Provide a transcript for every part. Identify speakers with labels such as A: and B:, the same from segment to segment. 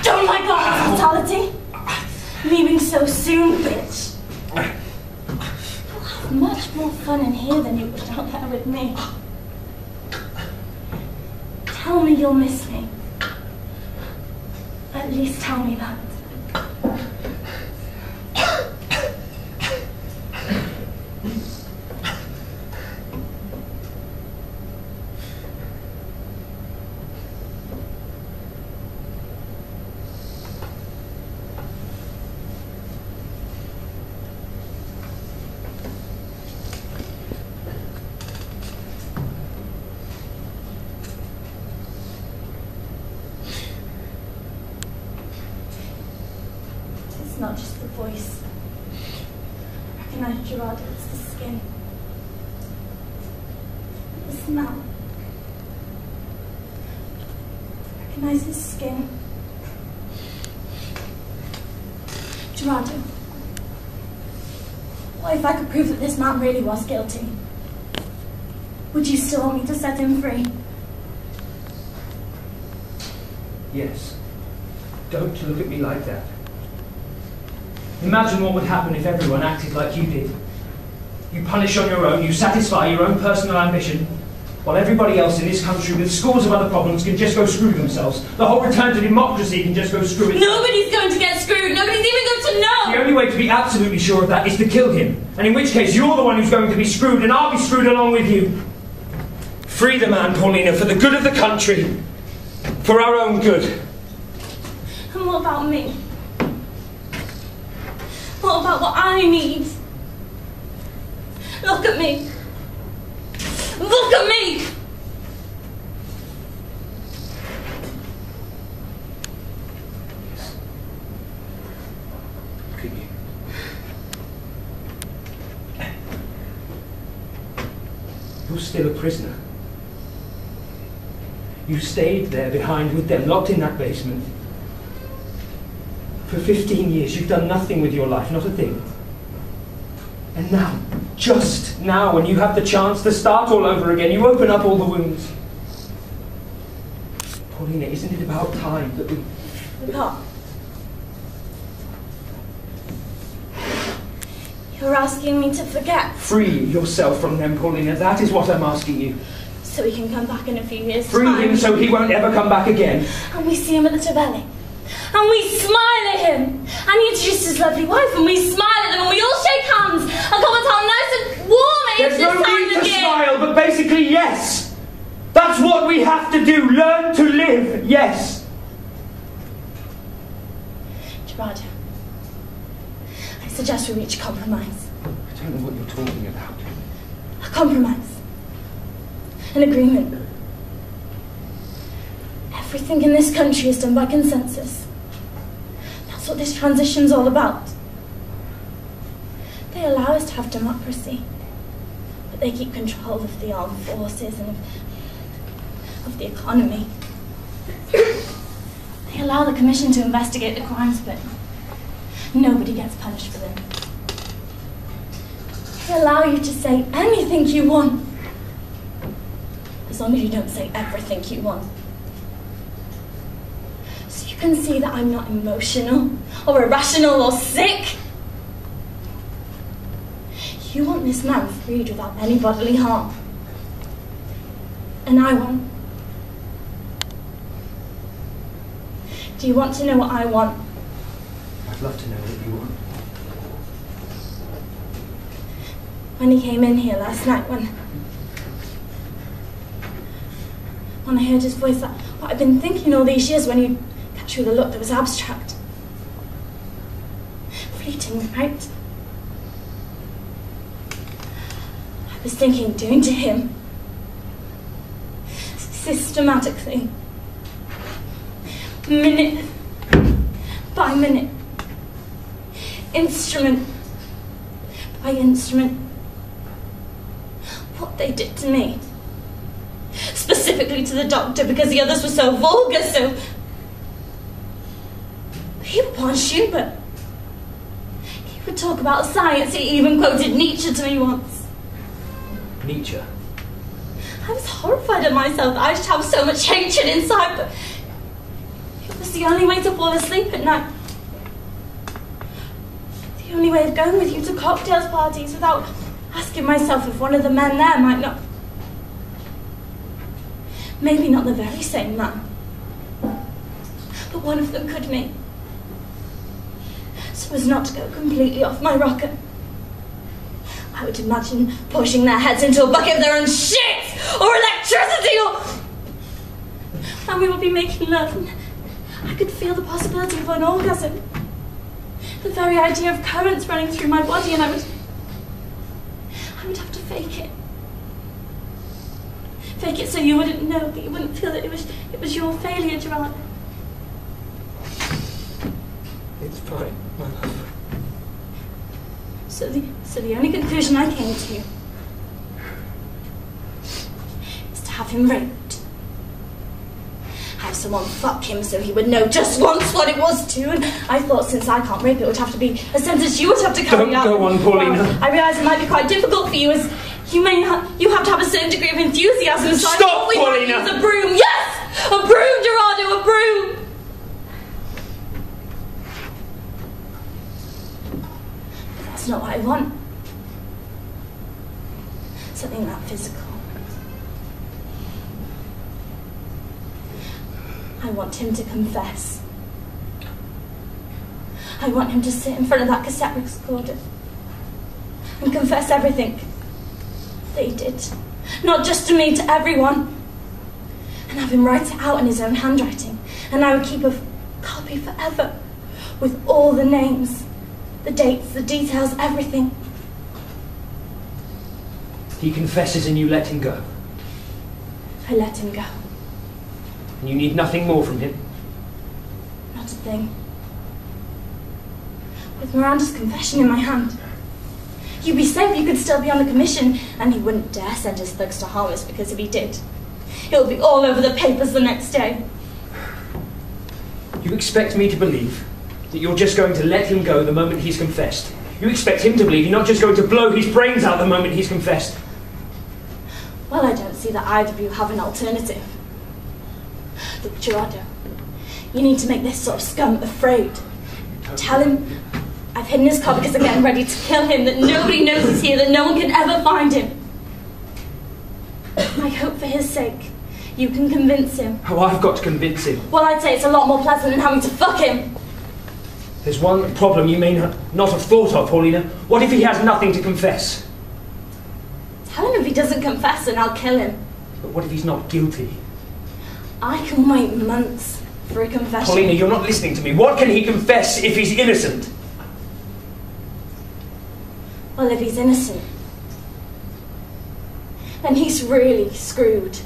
A: Don't like our hospitality. Leaving so soon, bitch. You'll have much more fun in here than you would out there with me. Tell me you'll miss me. At least tell me that. It's not just the voice. I recognize Gerardo, it's the skin. The smell. I recognize his skin. Gerardo, what if I could prove that this man really was guilty? Would you still want me to set him free?
B: Yes. Don't look at me like that. Imagine what would happen if everyone acted like you did. You punish on your own, you satisfy your own personal ambition, while everybody else in this country with scores of other problems can just go screw themselves. The whole return to democracy can just go screw itself.
A: Nobody's going to get screwed. Nobody's even going to know.
B: The only way to be absolutely sure of that is to kill him. And in which case, you're the one who's going to be screwed, and I'll be screwed along with you. Free the man, Paulina, for the good of the country. For our own good.
A: And what about me? What about what I need? Look at me. Look at me!
B: Look at you. You're still a prisoner. You stayed there behind with them, locked in that basement. For 15 years, you've done nothing with your life, not a thing. And now, just now, when you have the chance to start all over again, you open up all the wounds. Paulina, isn't it about time that we...
A: Look. You're asking me to forget.
B: Free yourself from them, Paulina. That is what I'm asking you.
A: So he can come back in a few years'
B: Free
A: time.
B: him so he won't ever come back again.
A: And we see him at the Tabelli. And we smile at him. And he introduced his lovely wife. And we smile at them. And we all shake hands. And comment how nice and warm it is
B: There's no
A: this time
B: need
A: of
B: to
A: year.
B: smile, but basically, yes. That's what we have to do. Learn to live, yes.
A: Gerardo, I suggest we reach a compromise.
B: I don't know what you're talking about.
A: A compromise. An agreement. Everything in this country is done by consensus. That's what this transition's all about. They allow us to have democracy, but they keep control of the armed forces and of the economy. They allow the commission to investigate the crimes, but nobody gets punished for them. They allow you to say anything you want, as long as you don't say everything you want. So you can see that I'm not emotional, or irrational, or sick. You want this man freed without any bodily harm. And I want. Do you want to know what I want?
B: I'd love to know what you want.
A: When he came in here last night, when I heard his voice, what I've been thinking all these years, when you catch you with a look that was abstract. Fleeting, right? I was thinking, doing to him, systematically, minute by minute, instrument by instrument, what they did to me. Specifically to the doctor, because the others were so vulgar, so... He would want Schubert. He would talk about science. He even quoted Nietzsche to me once.
B: Nietzsche?
A: I was horrified at myself that I should have so much hatred inside, but it was the only way to fall asleep at night. The only way of going with you to cocktails parties without asking myself if one of the men there might not... Maybe not the very same man, but one of them could be. So as not to go completely off my rocker, I would imagine pushing their heads into a bucket of their own shit, or electricity, or... And we would be making love, and I could feel the possibility of an orgasm. The very idea of currents running through my body, and I would have to fake it. Fake it so you wouldn't know, that you wouldn't feel that it was your failure, Gerard.
C: It's fine, my love.
A: So the only conclusion I came to is to have him raped. Have someone fuck him so he would know just once what it was to, and I thought since I can't rape, it would have to be a sentence you would have to carry out.
B: Don't go on, Paulina.
A: Well, I realise it might be quite difficult for you, as you have to have a certain degree of enthusiasm. So
B: Stop, Paulina!
A: Use a broom. Yes! A broom, Gerardo, a broom! But that's not what I want. Something that physical. I want him to confess. I want him to sit in front of that cassette recorder and confess everything that he did. Not just to me, to everyone. And have him write it out in his own handwriting. And I would keep a copy forever with all the names, the dates, the details, everything.
B: He confesses and you let him go.
A: I let him go.
B: And you need nothing more from him?
A: Not a thing. With Miranda's confession in my hand, you'd be safe, you could still be on the commission, and he wouldn't dare send his thugs to harm us, because if he did, it would be all over the papers the next day.
B: You expect me to believe that you're just going to let him go the moment he's confessed? You expect him to believe you're not just going to blow his brains out the moment he's confessed?
A: Well, I don't see that either of you have an alternative. Look, Gerardo, you need to make this sort of scum afraid. Tell him I've hidden his car because I'm getting ready to kill him, that nobody knows he's here, that no one can ever find him. I hope for his sake you can convince him.
B: Oh, I've got to convince him.
A: Well, I'd say it's a lot more pleasant than having to fuck him.
B: There's one problem you may not have thought of, Paulina. What if he has nothing to confess?
A: Tell him if he doesn't confess and I'll kill him.
B: But what if he's not guilty?
A: I can wait months for a confession.
B: Paulina, you're not listening to me. What can he confess if he's innocent?
A: Well, if he's innocent, then he's really screwed.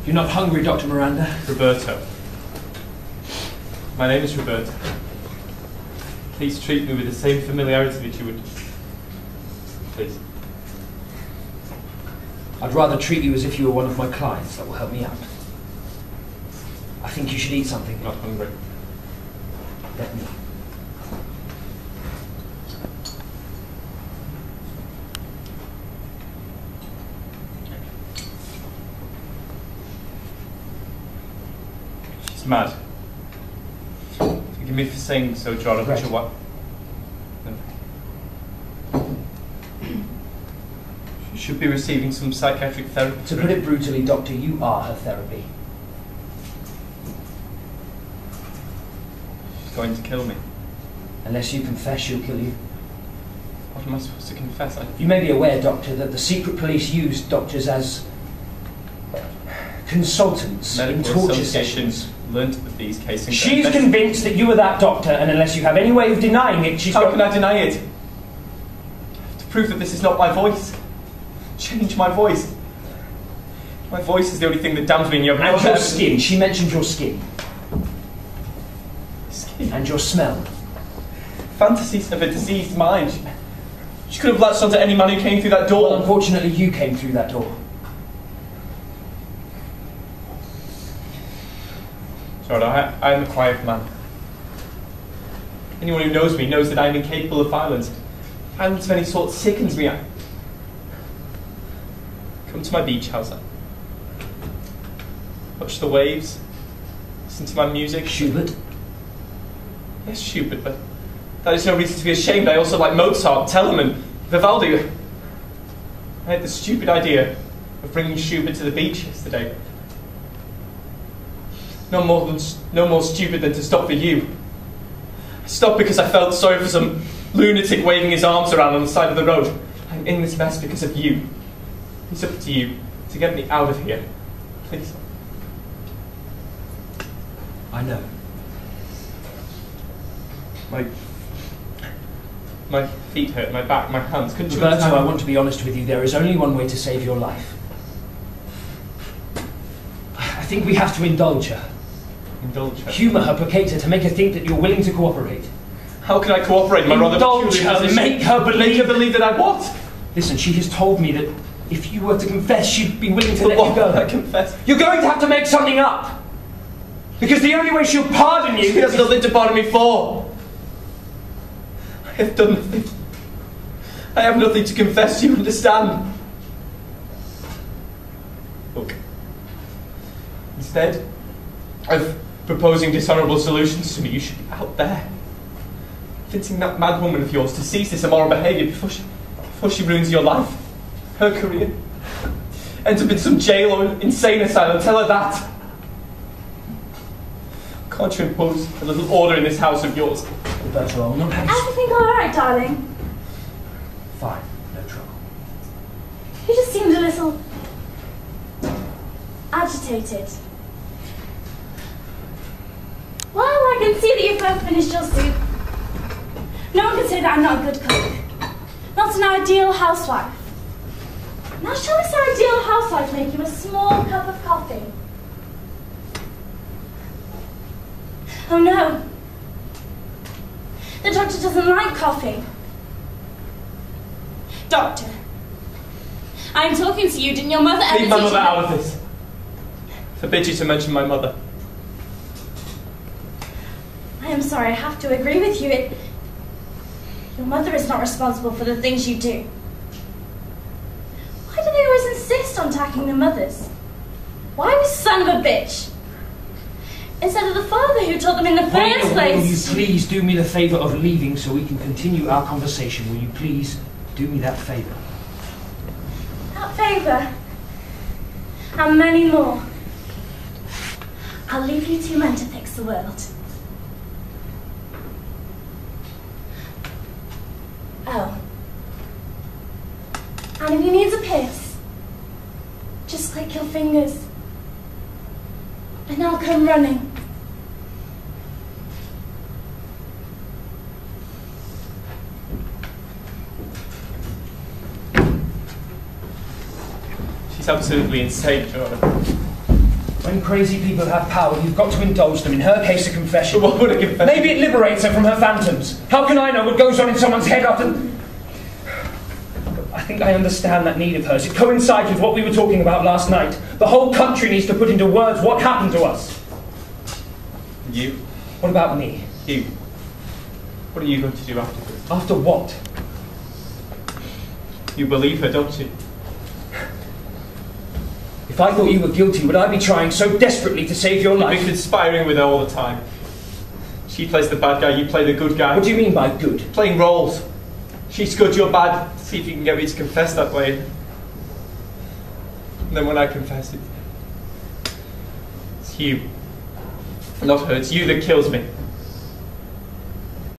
B: You're not hungry, Dr. Miranda?
D: Roberto. My name is Roberto. Please treat me with the same familiarity that you would... Please.
B: I'd rather treat you as if you were one of my clients. That will help me out. I think you should eat something.
D: I'm not hungry.
B: Let me.
D: She's mad. Forgive me for saying so, Jordan, but you're what? She should be receiving some psychiatric therapy.
B: To put it brutally, Doctor, you are her therapy.
D: She's going to kill me.
B: Unless you confess, she'll kill you.
D: What am I supposed to confess?
B: You may be aware, Doctor, that the secret police use doctors as consultants in torture sessions.
D: Learned that these cases...
B: She's convinced that you were that doctor, and unless you have any way of denying it, she's...
D: How can I deny it? To prove that this is not my voice. Change my voice. My voice is the only thing that damns me in your...
B: And your skin. She mentioned your skin.
D: Skin?
B: And your smell.
E: fantasies of a diseased mind. She could have latched onto any man who came through that door.
B: Well, unfortunately, you came through that door.
E: Jordan, I am a quiet man. Anyone who knows me knows that I am incapable of violence. Violence of any sort sickens me. Come to my beach house. Watch the waves. Listen to my music.
B: Schubert?
E: Yes, Schubert, but that is no reason to be ashamed. I also like Mozart, Telemann, Vivaldi. I had the stupid idea of bringing Schubert to the beach yesterday. No more stupid than to stop for you. I stopped because I felt sorry for some lunatic waving his arms around on the side of the road. I'm in this mess because of you. It's up to you to get me out of here. Please.
B: I know.
E: My feet hurt, my back, my hands. Couldn't you
B: Roberto,
E: understand?
B: I want to be honest with you. There is only one way to save your life. I think we have to indulge her.
E: Indulge her?
B: Humour her, placate her, to make her think that you're willing to cooperate.
E: How can I cooperate? My rather
B: Indulge
E: peculiar
B: her,
E: position?
B: make her believe...
E: Make her believe that I what?
B: Listen, she has told me that if you were to confess, she'd be willing to let
E: What
B: you go.
E: I confess?
B: You're going to have to make something up. Because the only way she'll pardon you...
E: She has nothing to pardon me for. I have done nothing. I have nothing to confess, you understand? Look. Instead of proposing dishonourable solutions to me, you should be out there, convincing that mad woman of yours to cease this immoral behaviour before she ruins your life, her career. End up in some jail or insane asylum. Tell her that. Can't you impose a little order in this house of yours?
B: Roberto, I will not have you...
A: Everything all right, darling?
B: Fine, no trouble.
A: You just seemed a little agitated. Well, I can see that you've both finished your soup. No one can say that I'm not a good cook. Not an ideal housewife. Now, shall this ideal housewife make you a small cup of coffee? Oh no. The doctor doesn't like coffee. Doctor, I'm talking to you. Didn't your mother ever
E: Leave my
A: teach
E: mother
A: you
E: out of this. Forbid you to mention my mother.
A: I am sorry, I have to agree with you. Your mother is not responsible for the things you do. Why do they always insist on attacking the mothers? Why was son of a bitch? Instead of the father who taught them in the first
B: Will
A: place.
B: you please do me the favour of leaving so we can continue our conversation? Will you please do me that favour?
A: That favour. And many more. I'll leave you two men to fix the world. Oh. And if he needs a piss, just click your fingers. And I'll come running.
E: She's absolutely insane, Jordan.
B: When crazy people have power, you've got to indulge them. In her case, a confession.
E: But what would a confession?
B: Maybe it liberates her from her phantoms. How can I know what goes on in someone's head after... I think I understand that need of hers. It coincides with what we were talking about last night. The whole country needs to put into words what happened to us.
E: You?
B: What about me?
E: You? What are you going to do after this?
B: After what?
E: You believe her, don't you?
B: If I thought you were guilty, would I be trying so desperately to save your
E: You've
B: life?
E: been conspiring with her all the time. She plays the bad guy, you play the good guy.
B: What do you mean by good?
E: Playing roles. She's good, you're bad. See if you can get me to confess that way. And then when I confess it, it's you. Not her, it's you that kills me.